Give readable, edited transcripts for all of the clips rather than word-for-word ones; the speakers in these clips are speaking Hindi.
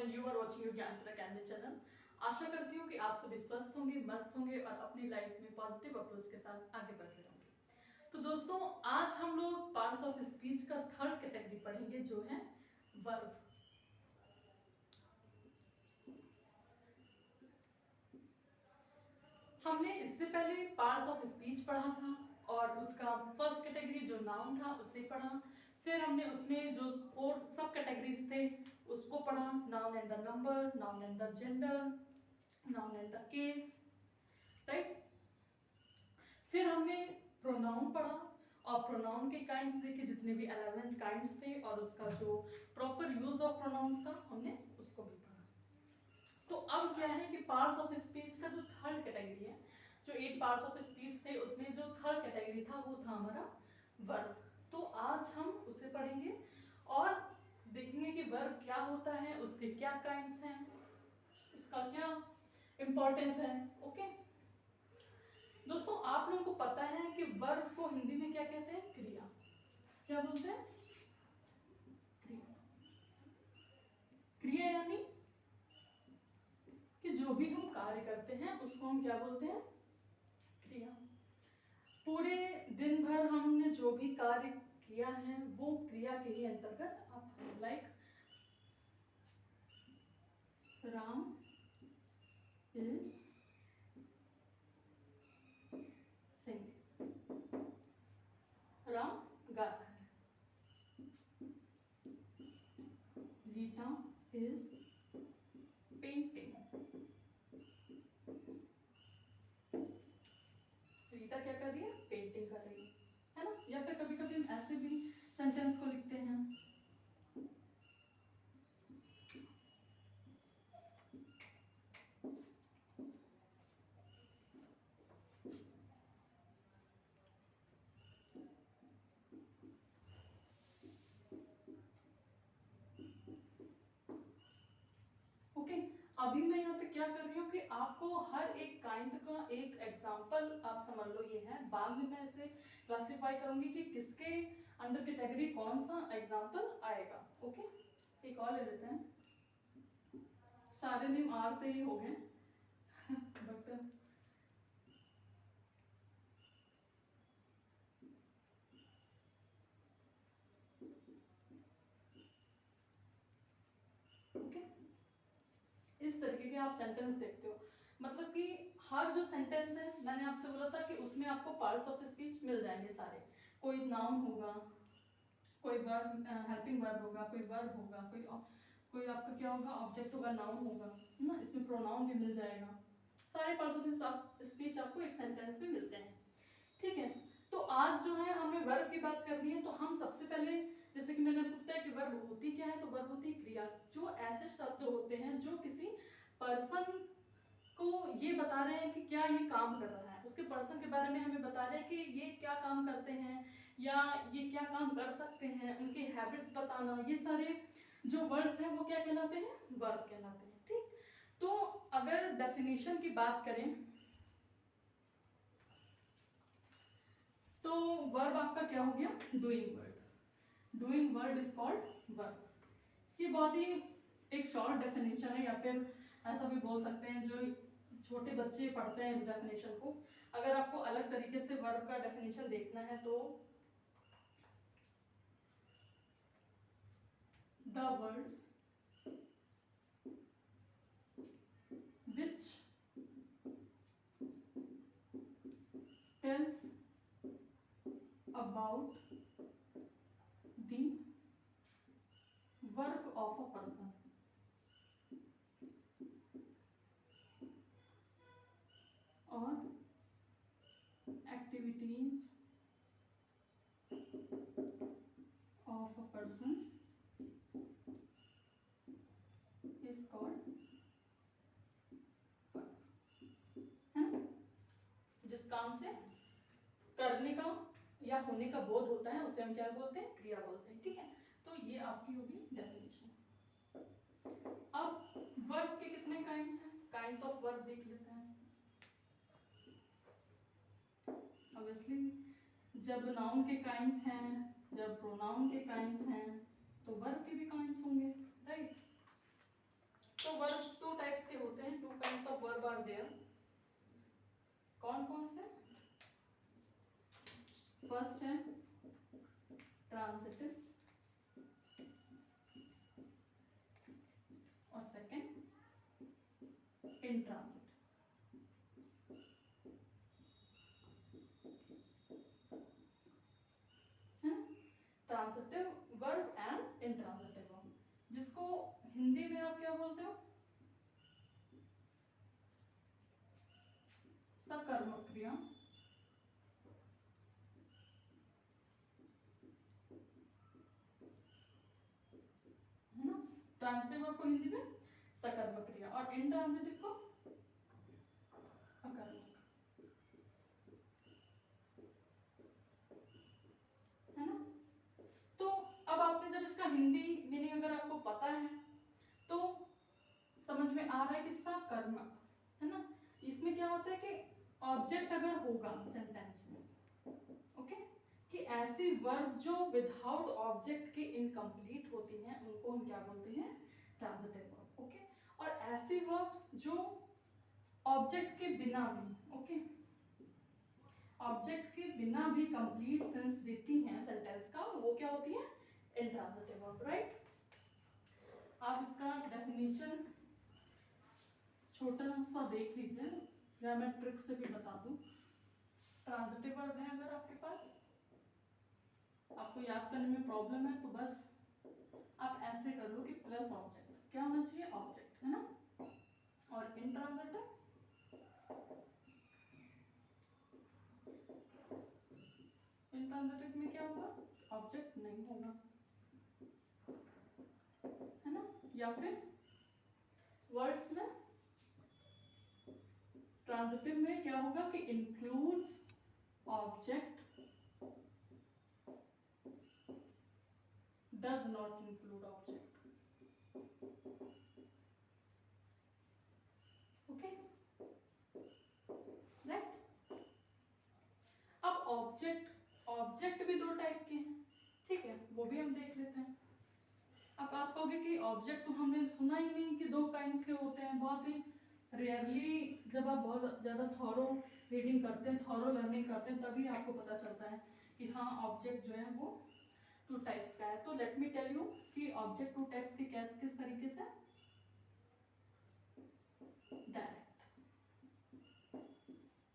And you are watching your Gyanpur academy channel. आशा करती हूँ कि आप सभी स्वस्थ होंगे, मस्त होंगे और अपनी लाइफ में पॉजिटिव अप्रोच के साथ आगे बढ़ रहे होंगे। तो दोस्तों, आज हम लोग पार्ट्स ऑफ स्पीच का थर्ड कैटेगरी पढ़ेंगे, जो है वर्ब। हमने इससे पहले पार्ट्स ऑफ स्पीच पढ़ा था और उसका फर्स्ट कैटेगरी जो नाउन था उसे पढ़ा। फिर हमने उसमें जो 4 सब कैटेगरीज थे उसको पढ़ा, noun and the number, noun and the gender, noun and the case, right. फिर हमने प्रोनाउन पढ़ा और प्रोनाउन के काइंड्स देखे, जितने भी 11 काइंड्स थे, और उसका जो प्रॉपर यूज ऑफ प्रोनाउंस था हमने उसको भी पढ़ा। तो अब क्या है कि पार्ट्स ऑफ स्पीच का जो थर्ड कैटेगरी है, जो 8 पार्ट्स ऑफ स्पीच थे उसमें जो थर्ड कैटेगरी था वो था हमारा वर्ब। तो आज हम उसे पढ़ेंगे और देखेंगे कि वर्ब क्या होता है, उसके क्या काइंड्स हैं, इसका क्या इंपॉर्टेंस है। ओके दोस्तों, आप लोगों को पता है कि वर्ब को हिंदी में क्या कहते हैं? क्रिया। क्या बोलते हैं? क्रिया। क्रिया यानी कि जो भी हम कार्य करते हैं उसको हम क्या बोलते हैं? क्रिया। पूरे दिन भर हमने जो भी कार्य किया है वो क्रिया के ही अंतर्गत आता है। Like Ram is singing, Ram गा रहा है। रीटा इज पेंटिंग, रीटा क्या कर रही है? पेंटिंग कर रही है ना। या फिर कभी कभी हम ऐसे भी सेंटेंस को लिखते हैं, ओके। अभी मैं यहाँ पे क्या कर रही हूँ कि आपको हर एक काइंड का एक एग्जाम्पल आप समझ लो ये है, बाद में मैं इसे क्लासिफाई करूंगी कि किसके अंडर कैटेगरी कौन सा एग्जाम्पल आएगा। ओके, एक और ले लेते हैं। सारे नेम आर से ही हो गए बट ओके, इस तरीके के आप सेंटेंस देखते हो। मतलब कि हर जो सेंटेंस है, मैंने आपसे बोला था कि उसमें आपको पार्ट्स ऑफ स्पीच मिल जाएंगे सारे। कोई नाउन होगा, कोई वर्ब, हेल्पिंग वर्ब होगा, कोई वर्ब होगा, कोई आपका क्या होगा? ऑब्जेक्ट होगा, नाउन होगा, है ना। इसमें प्रोनाउन भी मिल जाएगा। सारे पार्ट्स ऑफ स्पीच आपको एक सेंटेंस में मिलते हैं, ठीक है। तो आज जो है हमें वर्ब की बात करनी है। तो हम सबसे पहले, जैसे कि मैंने आपको बताया कि वर्ब होती क्या है, तो वर्ब होती है क्रिया। जो ऐसे शब्द होते हैं जो किसी पर्सन को ये बता रहे हैं कि क्या ये काम कर रहा है, उसके पर्सन के बारे में हमें बता रहे हैं कि ये क्या काम करते हैं या ये क्या काम कर सकते हैं, उनके हैबिट्स बताना, ये सारे जो वर्ड्स हैं वो क्या कहलाते हैं? वर्ब कहलाते हैं, ठीक। तो अगर डेफिनेशन की बात करें तो वर्ब आपका क्या हो गया? Doing word. Doing word is called verb. ये बहुत ही एक शॉर्ट डेफिनेशन है, या फिर ऐसा भी बोल सकते हैं जो छोटे बच्चे पढ़ते हैं इस डेफिनेशन को। अगर आपको अलग तरीके से वर्ब का डेफिनेशन देखना है तो the words which tells about the work of a person or activities of a person is called verb, है ना। जिस काम से करने का या होने का बोध होता है उसे हम क्या बोलते हैं? क्रिया बोलते हैं, ठीक है। तो ये आपकी होगी डेफिनेशन। अब वर्ब के कितने काइंड्स हैं? काइंड्स ऑफ वर्ब देख लेते हैं। ऑब्वियसली जब नाउन के काइंड्स हैं, जब प्रोनाउन के काइंड्स हैं, तो वर्ब के भी काइंड्स होंगे, राइट। वर्ब टू टाइप्स के होते हैं, two kinds of verb are there. कौन कौन से? फर्स्ट है ट्रांजिटिव और second intransitive. Transitive verb and intransitive verb, जिसको हिंदी में आप क्या बोलते हो? सकर्मक क्रिया, है ना। ट्रांजिटिव वर्ब को हिंदी में सकर्मक क्रिया और इंट्रांजिटिव को अकर्मक, है ना। तो अब आपने जब इसका हिंदी मीनिंग अगर आपको पता है तो समझ में आ रहा है कि सकर्मक, है ना। इसमें क्या होता है कि ऑब्जेक्ट अगर होगा सेंटेंस में, ओके, कि ऐसी वर्ब जो विदाउट ऑब्जेक्ट के इनकम्प्लीट होती हैं उनको हम क्या बोलते हैं? Transitive verb, okay. और ऐसी वर्ब्स जो ऑब्जेक्ट के बिना भी, ओके, ऑब्जेक्ट के बिना भी कंप्लीट सेंस देती हैं सेंटेंस का, वो क्या होती है? Intransitive verb, right. आप इसका डेफिनेशन छोटा सा देख लीजिए या मैं ट्रिक से भी बता दूं। ट्रांजिटिव वर्ब है अगर आपके पास, आपको याद करने में प्रॉब्लम है तो बस आप ऐसे करो कि प्लस ऑब्जेक्ट क्या होना चाहिए? ऑब्जेक्ट, है ना। और इंट्रांजिटिव में क्या होगा? ऑब्जेक्ट नहीं होगा, है ना। या फिर वर्ड्स में ट्रांजिटिव में क्या होगा कि includes object, does not include object, okay, right. अब ऑब्जेक्ट भी दो टाइप के हैं, ठीक है, वो भी हम देख लेते हैं। अब आप कहोगे कि ऑब्जेक्ट तो हमने सुना ही नहीं कि दो काइंड्स के होते हैं, बहुत ही रेयरली जब आप बहुत ज़्यादा थॉरो रीडिंग करते हैं, थॉरो लर्निंग करते हैं, तभी आपको पता चलता है कि हाँ ऑब्जेक्ट जो है वो टू टाइप्स का है। तो लेट मी टेल यू कि ऑब्जेक्ट टू टाइप्स के किस तरीके से? डायरेक्ट,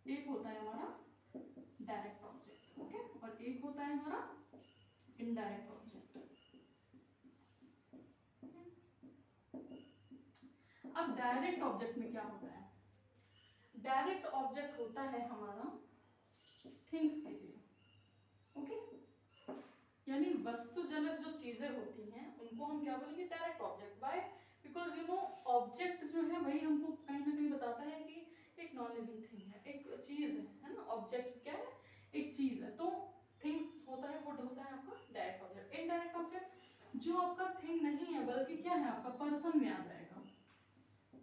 एक होता है हमारा डायरेक्ट ऑब्जेक्ट, ओके, और एक होता है हमारा इनडायरेक्ट ऑब्जेक्ट। अब डायरेक्ट ऑब्जेक्ट में क्या होता है? डायरेक्ट ऑब्जेक्ट होता है हमारा थिंग्स के लिए, ओके, यानी वस्तुजनक जो चीजें होती हैं उनको हम क्या बोलेंगे? Direct object. Why? Because you know object जो है वही हमको कहीं ना कहीं बताता है कि एक नॉन लिविंग थिंग है, एक चीज है ना। ऑब्जेक्ट क्या है? एक चीज है। तो थिंग्स होता है, वो होता है आपका डायरेक्ट ऑब्जेक्ट। इनडायरेक्ट ऑब्जेक्ट जो आपका थिंग नहीं है बल्कि क्या है? आपका पर्सन में आ जाएगा,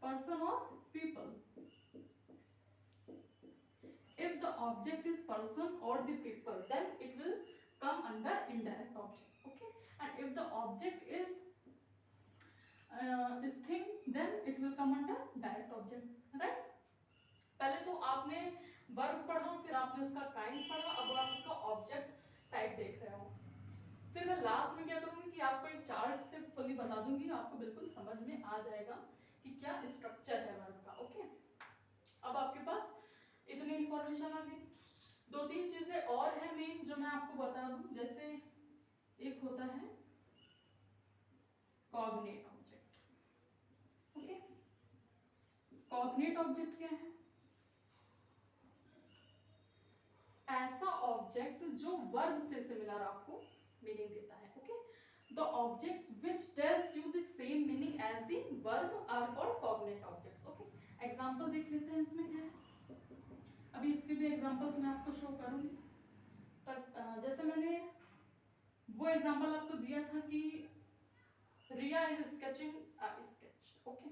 पर्सन और people. If the object is person or the people, then it will come under indirect object, okay. And if the object is thing, then it will come under direct object, right. पहले तो आपने वर्ब पढ़ा, फिर आपने उसका काइंड पढ़ा, अब आप उसका ऑब्जेक्ट टाइप देख रहे हो। फिर मैं लास्ट में क्या करूंगी कि आपको एक चार्ट से फुली बता दूंगी, आपको बिल्कुल समझ में आ जाएगा कि क्या स्ट्रक्चर है वर्ब का, ओके। अब आपके पास इतनी इंफॉर्मेशन आ गई। दो तीन चीजें और हैं मेन जो मैं आपको बता दूं, जैसे एक होता है cognate object, okay. Cognate object क्या है? ऐसा ऑब्जेक्ट जो वर्ब से सिमिलर आपको मीनिंग देता है, okay. The objects which tells you the same meaning as the verb are called cognate objects, okay. Example देख लेते हैं इसमें क्या है। अभी इसके भी एग्जांपल्स मैं आपको शो करूंगी, पर जैसे मैंने वो एग्जांपल आपको दिया था कि Riya is sketching a sketch, okay.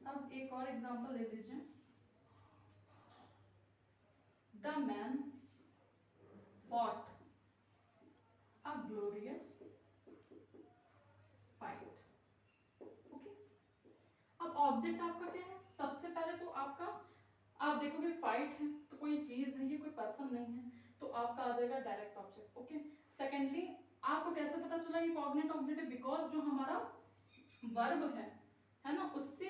अब एक और एग्जांपल ले लीजिए। The man fought a glorious object आपका क्या है, सबसे पहले तो आपका आप देखोगे फाइट है तो कोई चीज है, ये कोई पर्सन नहीं है, तो आपका आ जाएगा डायरेक्ट ऑब्जेक्ट। ओके, सेकेंडली आपको कैसे पता चला ये कॉग्निट ऑब्जेक्ट है, बिकॉज जो हमारा वर्ब है ना, उससे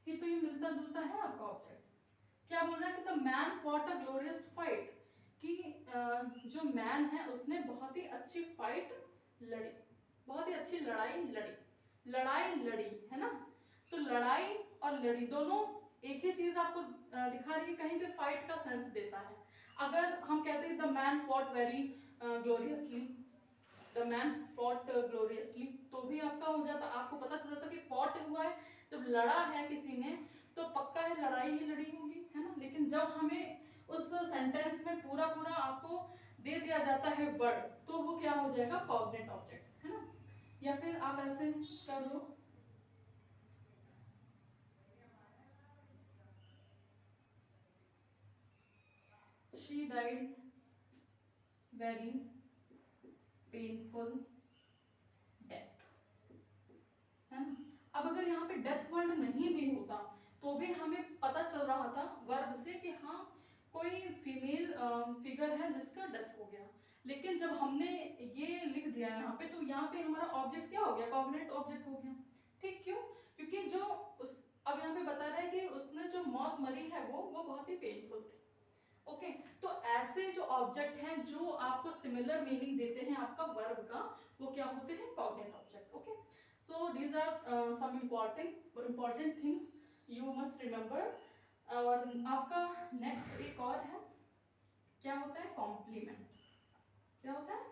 ही तो ये मिलता जुलता है आपका ऑब्जेक्ट। क्या बोल रहा है कि the man fought a glorious fight, कि जो मैन है उसने बहुत ही अच्छी फाइट लड़ी, बहुत ही अच्छी लड़ाई लड़ी है ना। तो लड़ाई और लड़ी दोनों एक ही चीज आपको दिखा रही है, कहीं पे फाइट का सेंस देता है। अगर हम कहते हैं the man fought very gloriously, the man fought gloriously, तो भी आपका हो जाता, आपको पता चल जाता कि फॉट हुआ है, जब लड़ा है किसी ने तो पक्का है लड़ाई ही लड़ी होगी, है ना। लेकिन जब हमें उस सेंटेंस में पूरा पूरा आपको दे दिया जाता है वर्ड, तो वो क्या हो जाएगा, कॉग्निट ऑब्जेक्ट, है ना। या फिर आप ऐसे कर लो, she died very painful death, है ना। अब अगर यहाँ पे डेथ वर्ड नहीं भी होता तो भी हमें पता चल रहा था वर्ब से कि हाँ कोई फीमेल फिगर है जिसका डेथ हो गया। लेकिन जब हमने ये लिख दिया यहाँ पे, तो यहाँ पे हमारा ऑब्जेक्ट क्या हो गया, कॉग्निट ऑब्जेक्ट हो गया। ठीक, क्यों, क्योंकि जो उस अब यहाँ पे बता रहा है कि उसने जो मौत मरी है वो बहुत ही पेनफुल थी। ओके, तो ऐसे जो ऑब्जेक्ट हैं जो आपको सिमिलर मीनिंग देते हैं आपका वर्ब का, वो क्या होते हैं, cognate object. Okay, so these are some important things you must remember. और आपका नेक्स्ट एक और है, क्या होता है, कॉम्प्लीमेंट। क्या होता है,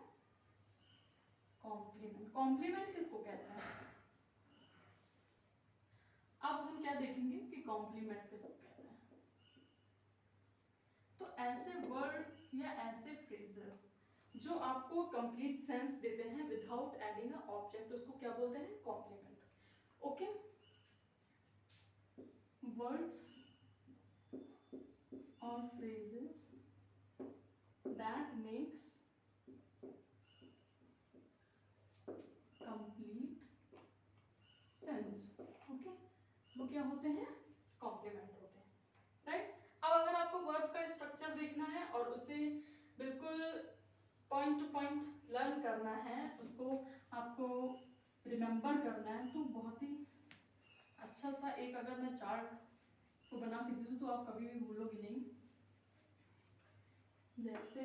कॉम्प्लीमेंट। कॉम्प्लीमेंट किसको कहते हैं, अब हम क्या देखेंगे कि कॉम्प्लीमेंट किसको कहते हैं। तो ऐसे वर्ड्स या ऐसे फ्रेजेस जो आपको कंप्लीट सेंस देते हैं विदाउट एडिंग अ ऑब्जेक्ट, उसको क्या बोलते हैं, कॉम्प्लीमेंट। ओके, वर्ड्स और phrases that makes complete sense. Okay, वो क्या होते हैं, कॉम्प्लीमेंट होते हैं, राइट। अब अगर आपको वर्ब का स्ट्रक्चर देखना है और उसे बिल्कुल पॉइंट टू पॉइंट लर्न करना है, उसको आपको रिमेंबर करना है, तो बहुत ही अच्छा सा एक अगर मैं चार्ट को बना के दूँ तो आप कभी भी भूलोगे नहीं। जैसे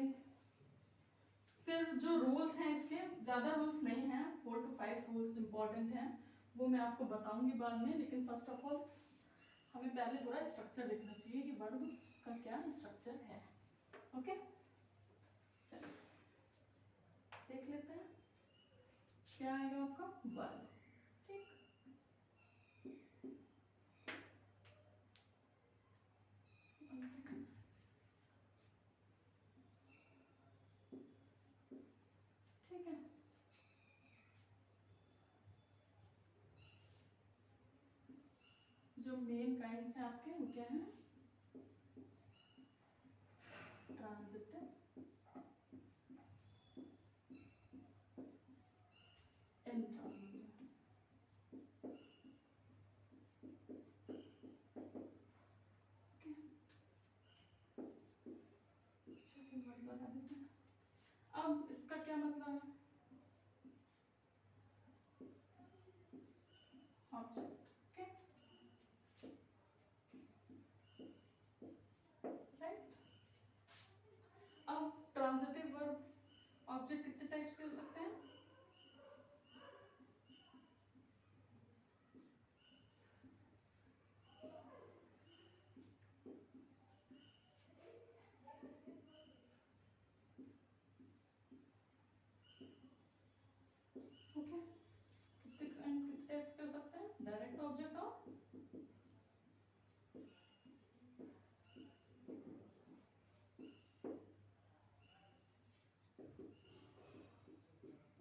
फिर जो रूल्स हैं इसके, ज़्यादा रूल्स नहीं हैं, 4 to 5 रूल्स इंपॉर्टेंट हैं, वो मैं आपको बताऊंगी बाद में। लेकिन फर्स्ट ऑफ ऑल हमें पहले पूरा स्ट्रक्चर देखना चाहिए कि वर्ब का क्या स्ट्रक्चर है। ओके, चलिए देख लेते हैं क्या आएगा आपका वर्ब। ठीक, ठीक है। जो मेन काइंड्स हैं आपके वो क्या है, ट्रांजिटिव, इंट्रांजिटिव। ओके, चलिए वर्ड लगा देते हैं। अब इसका क्या मतलब है, ऑब्जेक्ट। Okay, right. अब ट्रांजिटिव वर्ब ऑब्जेक्ट कितने टाइप्स के हो सकते हैं, ओके, कितने टाइप्स के हो सकते हैं, डायरेक्ट ऑब्जेक्ट और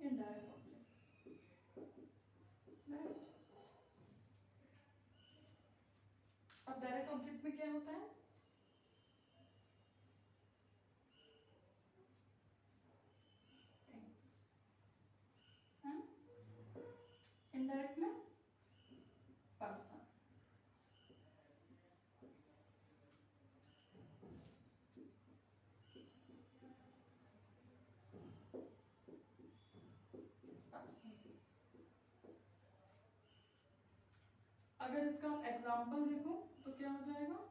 इनडायरेक्ट ऑब्जेक्ट, राइट। अब डायरेक्ट ऑब्जेक्ट में क्या होता है, थिंग्स, है, इनडायरेक्ट में पर्सन। अगर इसका आप एग्जाम्पल देखो तो क्या हो जाएगा,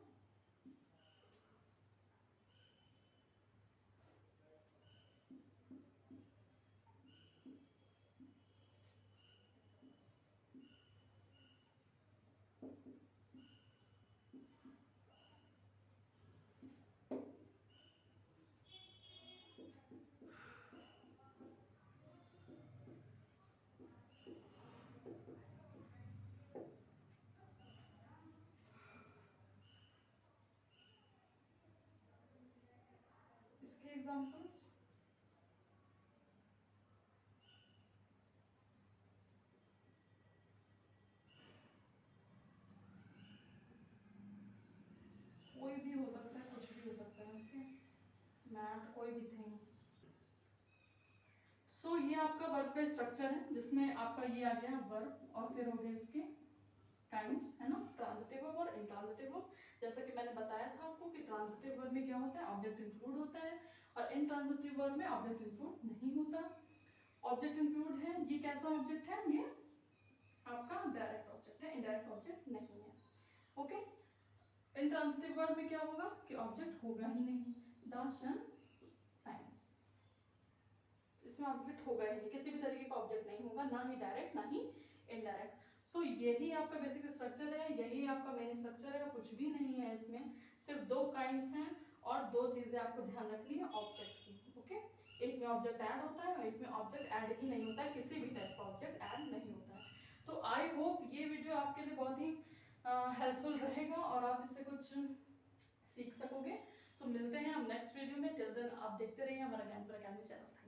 इसके एग्जाम्पल्स कोई भी हो सकता है, कुछ भी हो सकता है, ओके, मैथ कोई भी थिंग। सो ये आपका वर्ब का स्ट्रक्चर है जिसमें आपका ये आ गया वर्ब और फिर हो गए इसके काइंड्स, है ना, ट्रांजिटिव वर्ब और इंट्रांजिटिव वर्ब। जैसा कि मैंने बताया था आपको कि ट्रांजिटिव वर्ब में क्या होता है, ऑब्जेक्ट इंक्लूड होता है, और इंट्रांजिटिव वर्ब में ऑब्जेक्ट इंक्लूड नहीं होता। ऑब्जेक्ट इंक्लूड है, ये कैसा ऑब्जेक्ट है, ये आपका डायरेक्ट ऑब्जेक्ट है, इनडायरेक्ट ऑब्जेक्ट नहीं है, ओके। इंट्रांजिटिव वर्ब में क्या होगा कि ऑब्जेक्ट होगा ही नहीं, द सन साइंस, इसमें ऑब्जेक्ट होगा ही नहीं, किसी भी तरीके का ऑब्जेक्ट नहीं होगा, ना ही डायरेक्ट ना ही इनडायरेक्ट। सो यही आपका बेसिक स्ट्रक्चर है, यही आपका मेन स्ट्रक्चर है, कुछ भी नहीं है इसमें, सिर्फ दो काइंड्स हैं और दो चीजें आपको ध्यान रखनी है ऑब्जेक्ट की, ओके। एक में ऑब्जेक्ट ऐड होता है और एक में ऑब्जेक्ट ऐड ही नहीं होता है, किसी भी टाइप का ऑब्जेक्ट ऐड नहीं होता है। तो आई होप ये वीडियो आपके लिए बहुत ही हेल्पफुल रहेगा और आप इससे कुछ सीख सकोगे। सो मिलते हैं हम नेक्स्ट वीडियो में, टिल देन आप देखते रहिए हमारा ज्ञानपुर अकेडमी चैनल।